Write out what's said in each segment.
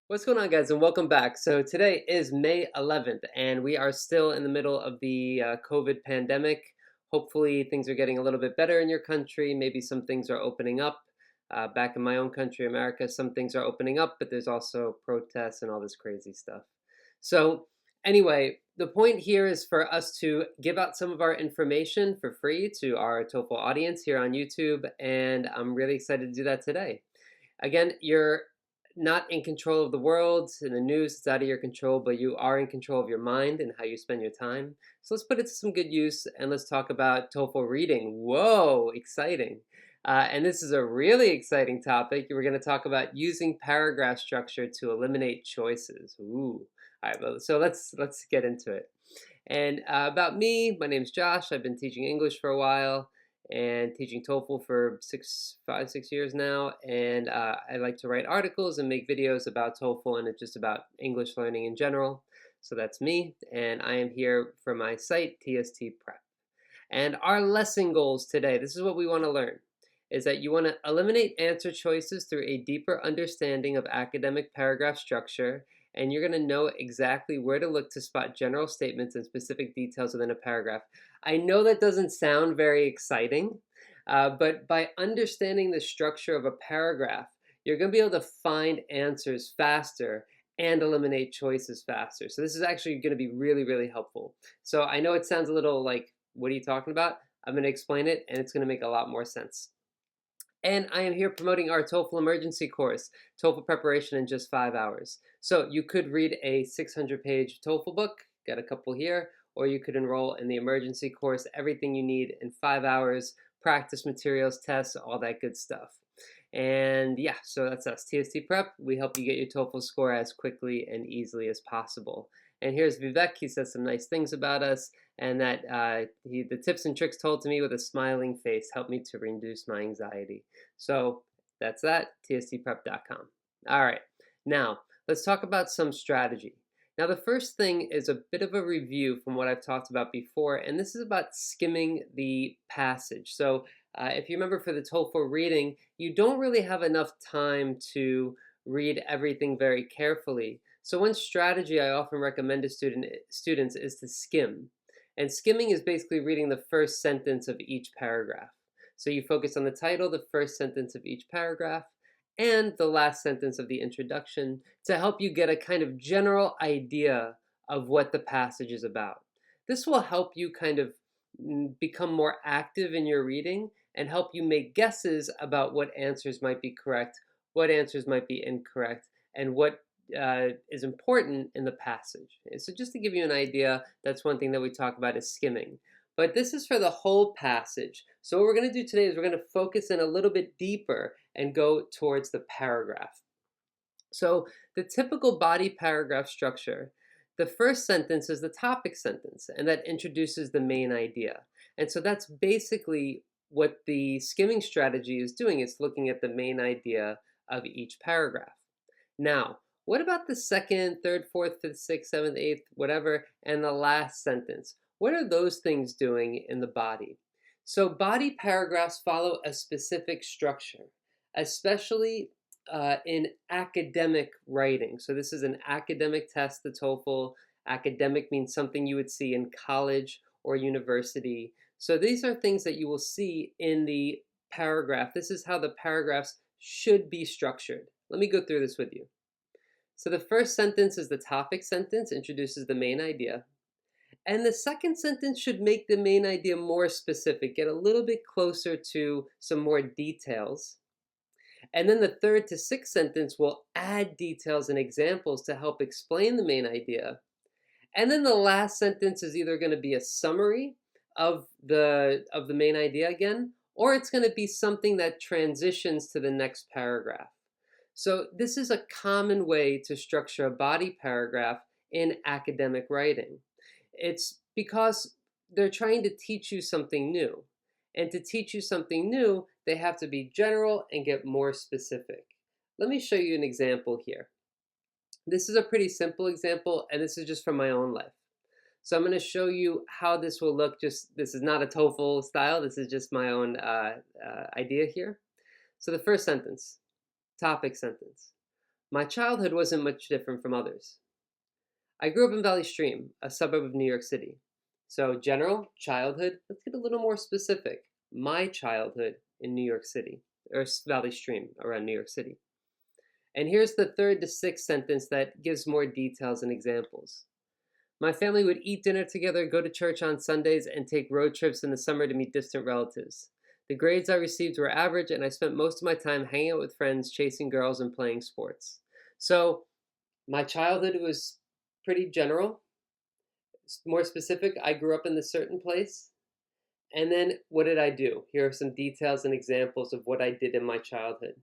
What's going on, guys, and welcome back. So today is May 11th, and we are still in the middle of the COVID pandemic. Hopefully, things are getting a little bit better in your country. Maybe some things are opening up. Back in my own country, America, some things are opening up, but there's also protests and all this crazy stuff. So, anyway, the point here is for us to give out some of our information for free to our TOEFL audience here on YouTube, and I'm really excited to do that today. Again, you're not in control of the world and the news. It's out of your control, but you are in control of your mind and how you spend your time. So let's put it to some good use and let's talk about TOEFL reading. Whoa, exciting. And this is a really exciting topic. We're going to talk about using paragraph structure to eliminate choices. Ooh. All right, well, so let's get into it. And about me, my name's Josh. I've been teaching English for a while and teaching TOEFL for 6 years now. And I like to write articles and make videos about TOEFL and it's just about English learning in general. So that's me, and I am here for my site, TST Prep. And our lesson goals today, this is what we want to learn, is that you want to eliminate answer choices through a deeper understanding of academic paragraph structure, and you're going to know exactly where to look to spot general statements and specific details within a paragraph. I know that doesn't sound very exciting, but by understanding the structure of a paragraph, you're going to be able to find answers faster and eliminate choices faster. So this is actually going to be really, really helpful. So I know it sounds a little like, what are you talking about? I'm going to explain it, and it's going to make a lot more sense. And I am here promoting our TOEFL emergency course, TOEFL preparation in just 5 hours. So you could read a 600-page TOEFL book, got a couple here, or you could enroll in the emergency course, everything you need in 5 hours, practice materials, tests, all that good stuff. And yeah, so that's us, TST Prep. We help you get your TOEFL score as quickly and easily as possible. And here's Vivek. He says some nice things about us, and that the tips and tricks told to me with a smiling face helped me to reduce my anxiety. So that's that, tstprep.com. All right, now let's talk about some strategy. Now, the first thing is a bit of a review from what I've talked about before, and this is about skimming the passage. So if you remember for the TOEFL reading, you don't really have enough time to read everything very carefully. So one strategy I often recommend to students is to skim. And skimming is basically reading the first sentence of each paragraph. So you focus on the title, the first sentence of each paragraph, and the last sentence of the introduction to help you get a kind of general idea of what the passage is about. This will help you kind of become more active in your reading and help you make guesses about what answers might be correct, what answers might be incorrect, and what is important in the passage. So just to give you an idea, that's one thing that we talk about is skimming. But this is for the whole passage. So what we're going to do today is we're going to focus in a little bit deeper and go towards the paragraph. So the typical body paragraph structure, the first sentence is the topic sentence, and that introduces the main idea. And so that's basically what the skimming strategy is doing. It's looking at the main idea of each paragraph. Now, what about the second, third, fourth, fifth, sixth, seventh, eighth, whatever, and the last sentence? What are those things doing in the body? So body paragraphs follow a specific structure, especially in academic writing. So this is an academic test, the TOEFL. Academic means something you would see in college or university. So these are things that you will see in the paragraph. This is how the paragraphs should be structured. Let me go through this with you. So the first sentence is the topic sentence, introduces the main idea. And the second sentence should make the main idea more specific, get a little bit closer to some more details. And then the third to sixth sentence will add details and examples to help explain the main idea. And then the last sentence is either going to be a summary of the main idea again, or it's going to be something that transitions to the next paragraph. So this is a common way to structure a body paragraph in academic writing. It's because they're trying to teach you something new. And to teach you something new, they have to be general and get more specific. Let me show you an example here. This is a pretty simple example, and this is just from my own life. So I'm going to show you how this will look. This is not a TOEFL style. This is just my own idea here. So the first sentence, topic sentence. My childhood wasn't much different from others. I grew up in Valley Stream, a suburb of New York City. So, general, childhood, let's get a little more specific. My childhood in New York City, or Valley Stream around New York City. And here's the third to sixth sentence that gives more details and examples. My family would eat dinner together, go to church on Sundays, and take road trips in the summer to meet distant relatives. The grades I received were average, and I spent most of my time hanging out with friends, chasing girls, and playing sports. So, my childhood was pretty general. More specific, I grew up in this certain place. And then what did I do? Here are some details and examples of what I did in my childhood.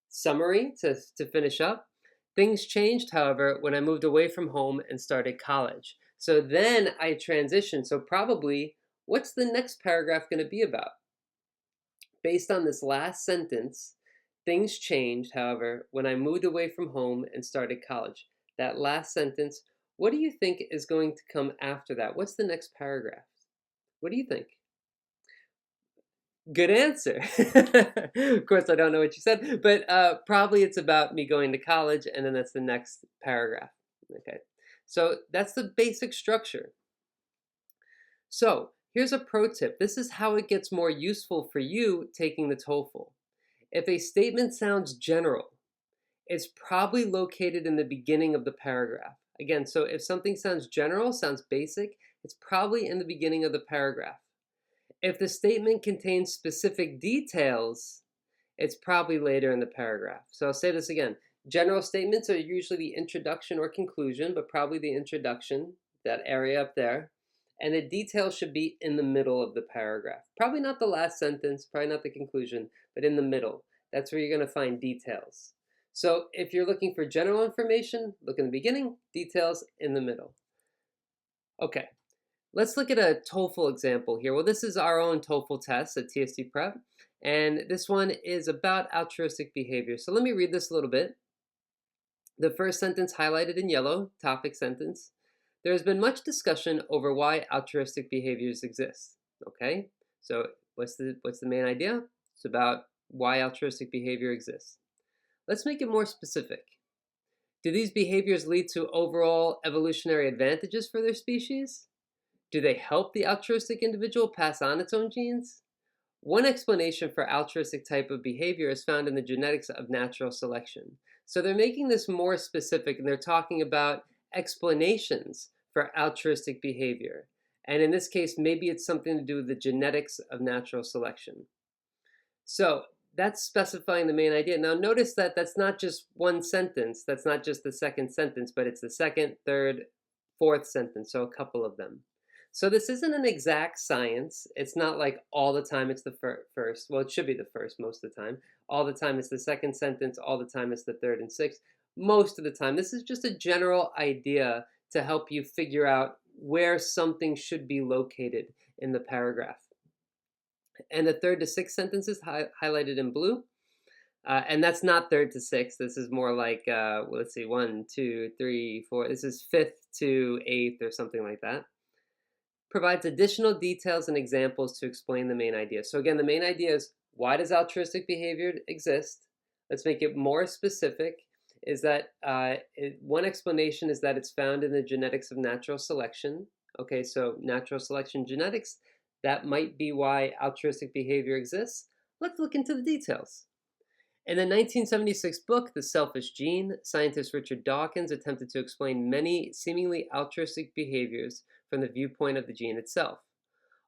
Summary to finish up. Things changed, however, when I moved away from home and started college. So then I transitioned. So probably, what's the next paragraph going to be about? Based on this last sentence, things changed, however, when I moved away from home and started college. That last sentence, what do you think is going to come after that? What's the next paragraph? What do you think? Good answer. Of course, I don't know what you said, but probably it's about me going to college, and then that's the next paragraph. Okay, so that's the basic structure. So here's a pro tip. This is how it gets more useful for you taking the TOEFL. If a statement sounds general, it's probably located in the beginning of the paragraph. Again, so if something sounds general, sounds basic, it's probably in the beginning of the paragraph. If the statement contains specific details, it's probably later in the paragraph. So I'll say this again. General statements are usually the introduction or conclusion, but probably the introduction, that area up there. And the details should be in the middle of the paragraph. Probably not the last sentence, probably not the conclusion, but in the middle. That's where you're going to find details. So if you're looking for general information, look in the beginning, details in the middle. Okay. Let's look at a TOEFL example here. Well, this is our own TOEFL test at TST Prep, and this one is about altruistic behavior. So let me read this a little bit. The first sentence highlighted in yellow, topic sentence. There has been much discussion over why altruistic behaviors exist. Okay, so what's the main idea? It's about why altruistic behavior exists. Let's make it more specific. Do these behaviors lead to overall evolutionary advantages for their species? Do they help the altruistic individual pass on its own genes? One explanation for altruistic type of behavior is found in the genetics of natural selection. So they're making this more specific, and they're talking about explanations for altruistic behavior. And in this case, maybe it's something to do with the genetics of natural selection. So that's specifying the main idea. Now notice that that's not just one sentence. That's not just the second sentence, but it's the second, third, fourth sentence, so a couple of them. So this isn't an exact science. It's not like all the time it's the first. Well, it should be the first most of the time. All the time it's the second sentence. All the time it's the third and sixth. Most of the time. This is just a general idea to help you figure out where something should be located in the paragraph. And the third to sixth sentence is highlighted in blue. And that's not third to sixth. This is more like, let's see, 1, 2, 3, 4. This is fifth to eighth or something like that. Provides additional details and examples to explain the main idea. So again, the main idea is, why does altruistic behavior exist? Let's make it more specific. Is that one explanation is that it's found in the genetics of natural selection. Okay, so natural selection genetics, that might be why altruistic behavior exists. Let's look into the details. In the 1976 book, The Selfish Gene, scientist Richard Dawkins attempted to explain many seemingly altruistic behaviors from the viewpoint of the gene itself.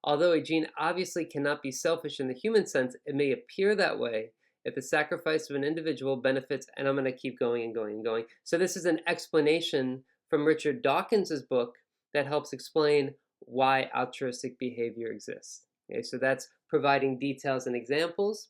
Although a gene obviously cannot be selfish in the human sense, it may appear that way if the sacrifice of an individual benefits, and I'm going to keep going and going and going. So this is an explanation from Richard Dawkins' book that helps explain why altruistic behavior exists. Okay, so that's providing details and examples.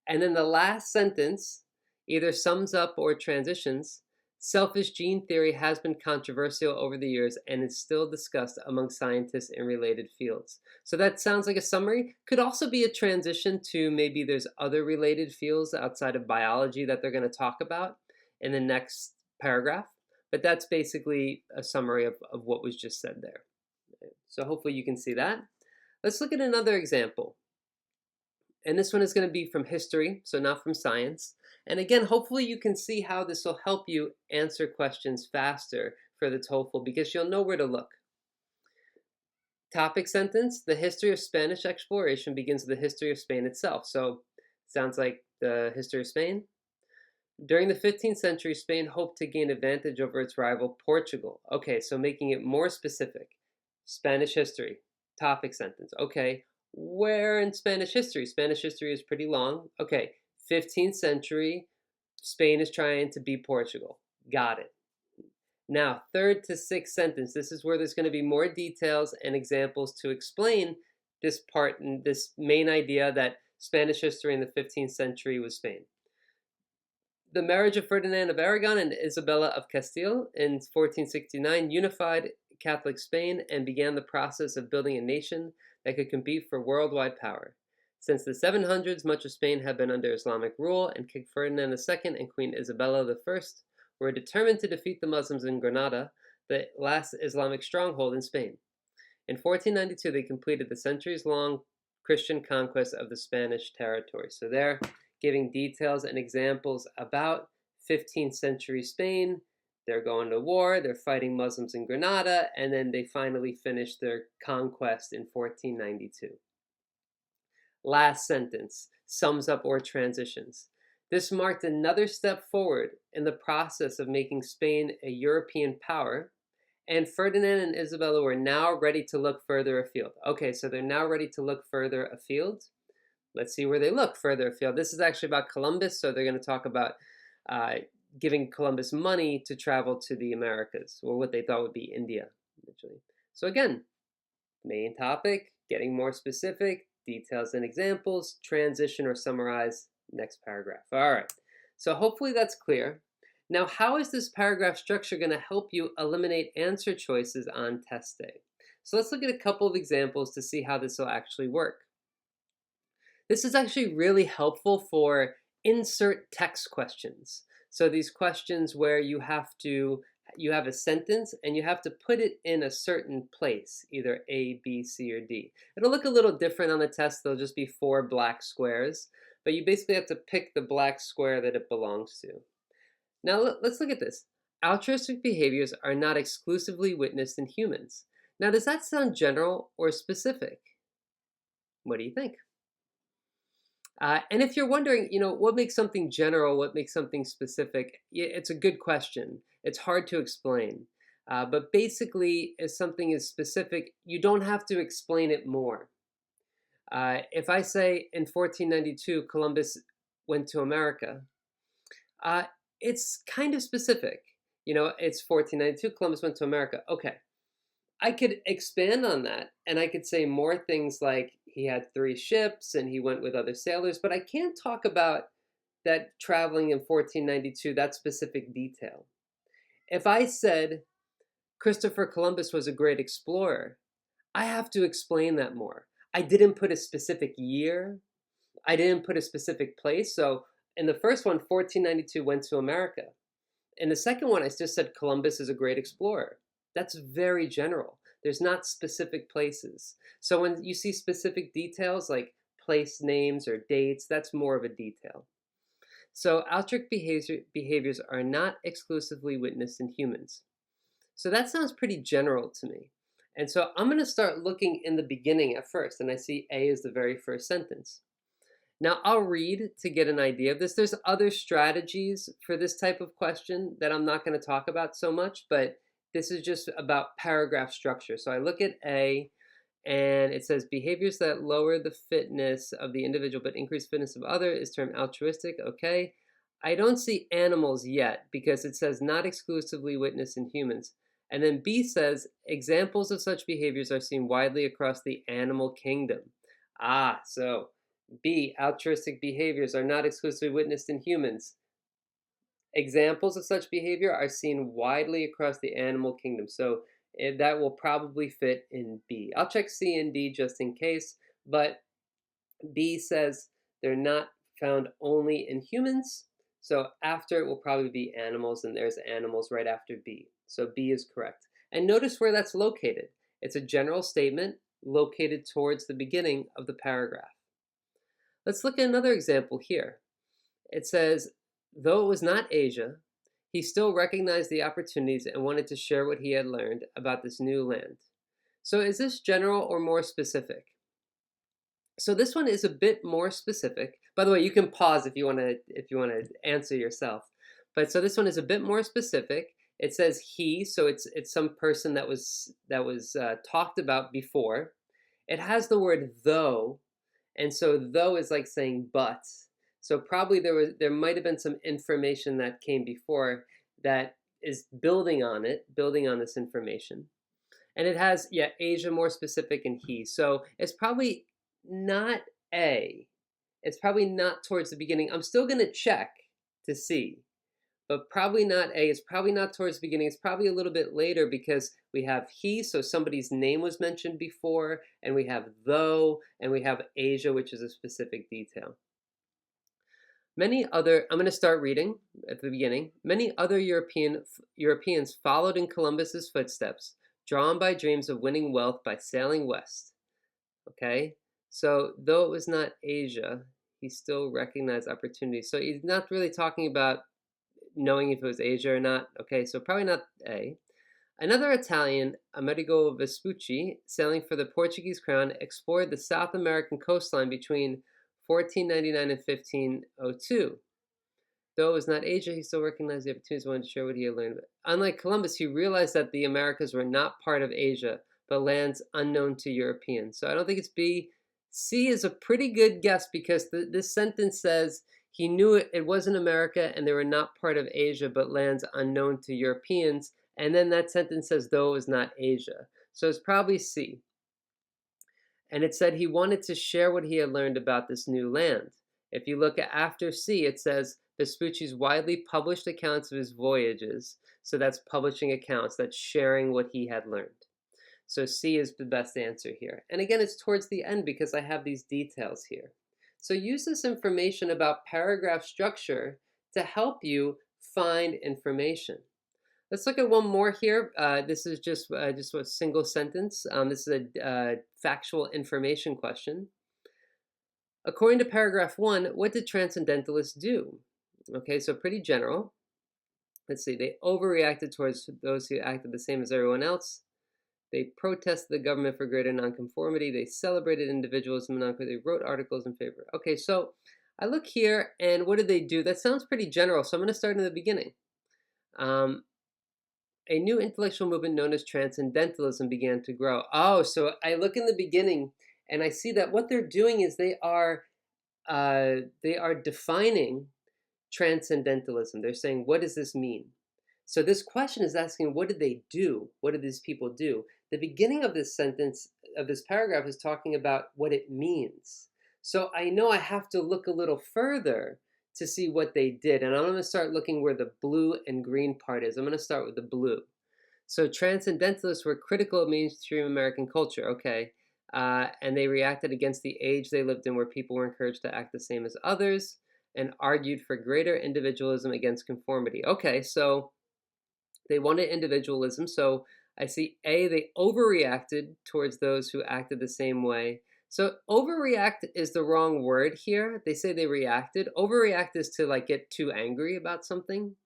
And then the last sentence either sums up or transitions. Selfish gene theory has been controversial over the years and is still discussed among scientists in related fields. So that sounds like a summary. Could also be a transition to maybe there's other related fields outside of biology that they're going to talk about in the next paragraph. But that's basically a summary of what was just said there. So hopefully you can see that. Let's look at another example. And this one is going to be from history, so not from science. And again, hopefully you can see how this will help you answer questions faster for the TOEFL because you'll know where to look. Topic sentence: the history of Spanish exploration begins with the history of Spain itself. So, sounds like the history of Spain. During the 15th century, Spain hoped to gain advantage over its rival Portugal. Okay, so making it more specific. Spanish history. Topic sentence. Okay, where in Spanish history? Spanish history is pretty long. Okay, 15th century, Spain is trying to beat Portugal. Got it. Now, third to sixth sentence. This is where there's going to be more details and examples to explain this part and this main idea that Spanish history in the 15th century was Spain. The marriage of Ferdinand of Aragon and Isabella of Castile in 1469 unified Catholic Spain and began the process of building a nation that could compete for worldwide power. Since the 700s, much of Spain had been under Islamic rule, and King Ferdinand II and Queen Isabella I were determined to defeat the Muslims in Granada, the last Islamic stronghold in Spain. In 1492, they completed the centuries-long Christian conquest of the Spanish territory. So they're giving details and examples about 15th century Spain. They're going to war, they're fighting Muslims in Granada, and then they finally finish their conquest in 1492. Last sentence, sums up or transitions. This marked another step forward in the process of making Spain a European power, and Ferdinand and Isabella were now ready to look further afield. Okay, so they're now ready to look further afield. Let's see where they look further afield. This is actually about Columbus, so they're going to talk about giving Columbus money to travel to the Americas, or what they thought would be India, eventually. So again, main topic, getting more specific, details and examples, transition or summarize, next paragraph. All right, so hopefully that's clear. Now, how is this paragraph structure going to help you eliminate answer choices on test day? So let's look at a couple of examples to see how this will actually work. This is actually really helpful for insert text questions. So these questions where you have a sentence and you have to put it in a certain place, either A, B, C, or D. It'll look a little different on the test. There'll just be 4 black squares, but you basically have to pick the black square that it belongs to. Now let's look at this. Altruistic behaviors are not exclusively witnessed in humans. Now, does that sound general or specific? What do you think? And if you're wondering, what makes something general, what makes something specific, it's a good question. It's hard to explain. But basically, if something is specific, you don't have to explain it more. If I say in 1492, Columbus went to America, it's kind of specific. It's 1492, Columbus went to America. Okay. I could expand on that, and I could say more things like he had 3 ships and he went with other sailors, but I can't talk about that traveling in 1492, that specific detail. If I said Christopher Columbus was a great explorer, I have to explain that more. I didn't put a specific year. I didn't put a specific place. So in the first one, 1492 went to America. In the second one, I just said Columbus is a great explorer. That's very general. There's not specific places. So when you see specific details like place names or dates, that's more of a detail. So altruistic behaviors are not exclusively witnessed in humans. So that sounds pretty general to me. And so I'm going to start looking in the beginning at first, and I see A is the very first sentence. Now I'll read to get an idea of this. There's other strategies for this type of question that I'm not going to talk about so much, but this is just about paragraph structure. So I look at A, and it says behaviors that lower the fitness of the individual but increase fitness of others is termed altruistic. Okay. I don't see animals yet because it says not exclusively witnessed in humans. And then B says examples of such behaviors are seen widely across the animal kingdom. So B, altruistic behaviors are not exclusively witnessed in humans. Examples of such behavior are seen widely across the animal kingdom. So that will probably fit in B. I'll check C and D just in case, but B says they're not found only in humans. So after it will probably be animals, and there's animals right after B. So B is correct. And notice where that's located. It's a general statement located towards the beginning of the paragraph. Let's look at another example here. It says, Though it was not Asia, he still recognized the opportunities and wanted to share what he had learned about this new land. So is this general or more specific? So this one is a bit more specific. By the way, you can pause if you want to answer yourself. But so this one is a bit more specific. It says he, so it's some person that was talked about before. It has the word though, and so though is like saying but. So probably there might have been some information that came before that is building on it, building on this information. And it has, yeah, Asia more specific and he. So it's probably not A. It's probably not towards the beginning. I'm still going to check to see, but probably not A. It's probably not towards the beginning. It's probably a little bit later because we have he, so somebody's name was mentioned before, and we have though, and we have Asia, which is a specific detail. I'm going to start reading at the beginning. Many other Europeans followed in Columbus's footsteps, drawn by dreams of winning wealth by sailing west. Okay, so though it was not Asia, he still recognized opportunities. So he's not really talking about knowing if it was Asia or not. Okay, so probably not A. Another Italian, Amerigo Vespucci, sailing for the Portuguese crown, explored the South American coastline between 1499 and 1502. Though it was not Asia, he still recognized the opportunities and wanted to share what he had learned. Unlike Columbus, he realized that the Americas were not part of Asia, but lands unknown to Europeans. So I don't think it's B. C is a pretty good guess because this sentence says he knew it wasn't America and they were not part of Asia, but lands unknown to Europeans. And then that sentence says, though it was not Asia. So it's probably C. And it said he wanted to share what he had learned about this new land. If you look at after C, it says Vespucci's widely published accounts of his voyages. So that's publishing accounts, that's sharing what he had learned. So C is the best answer here. And again, it's towards the end because I have these details here. So use this information about paragraph structure to help you find information. Let's look at one more here. This is just a single sentence. This is a factual information question. According to paragraph 1, what did transcendentalists do? Okay, so pretty general. Let's see, they overreacted towards those who acted the same as everyone else. They protested the government for greater nonconformity. They celebrated individualism and they wrote articles in favor. Okay, so I look here, and what did they do? That sounds pretty general, so I'm going to start in the beginning. A new intellectual movement known as transcendentalism began to grow. Oh, so I look in the beginning, and I see that what they're doing is they are defining transcendentalism. They're saying, what does this mean? So this question is asking, what did they do? What did these people do? The beginning of this sentence, of this paragraph, is talking about what it means. So I know I have to look a little further to see what they did. And I'm going to start looking where the blue and green part is. I'm going to start with the blue. So transcendentalists were critical of mainstream American culture. Okay. And they reacted against the age they lived in where people were encouraged to act the same as others and argued for greater individualism against conformity. Okay, so they wanted individualism. So I see A, they overreacted towards those who acted the same way. So overreact is the wrong word here. They say they reacted. Overreact is to like get too angry about something.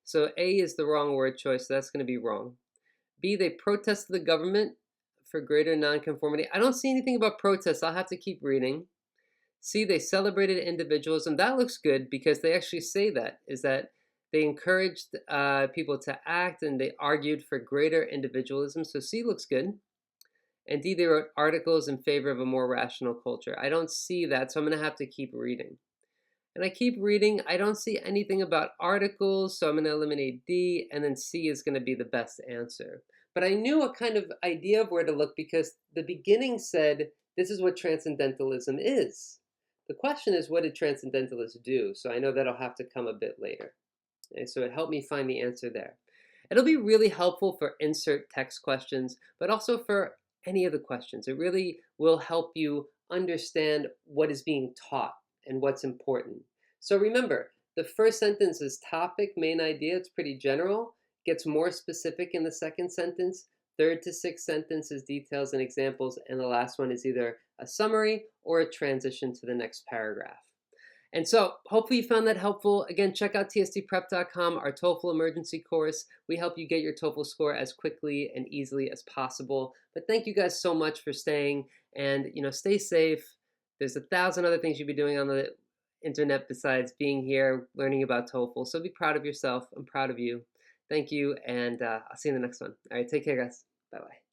So A is the wrong word choice, so that's going to be wrong. B, they protested the government for greater nonconformity. I don't see anything about protests. I'll have to keep reading. C, they celebrated individualism. That looks good because they actually say that, is that they encouraged people to act and they argued for greater individualism. So C looks good. And D, they wrote articles in favor of a more rational culture. I don't see that, so I'm going to have to keep reading. And I keep reading. I don't see anything about articles, so I'm going to eliminate D, and then C is going to be the best answer. But I knew a kind of idea of where to look because the beginning said, this is what transcendentalism is. The question is, what did transcendentalists do? So I know that'll have to come a bit later. And so it helped me find the answer there. It'll be really helpful for insert text questions, but also for any of the questions. It really will help you understand what is being taught and what's important. So remember, the first sentence is topic, main idea. It's pretty general. Gets more specific in the second sentence. Third to sixth sentence is details and examples. And the last one is either a summary or a transition to the next paragraph. And so hopefully you found that helpful. Again, check out tsdprep.com, our TOEFL emergency course. We help you get your TOEFL score as quickly and easily as possible. But thank you guys so much for staying, and stay safe. There's 1,000 other things you'd be doing on the internet besides being here learning about TOEFL. So be proud of yourself. I'm proud of you. Thank you, and I'll see you in the next one. All right, take care, guys. Bye bye.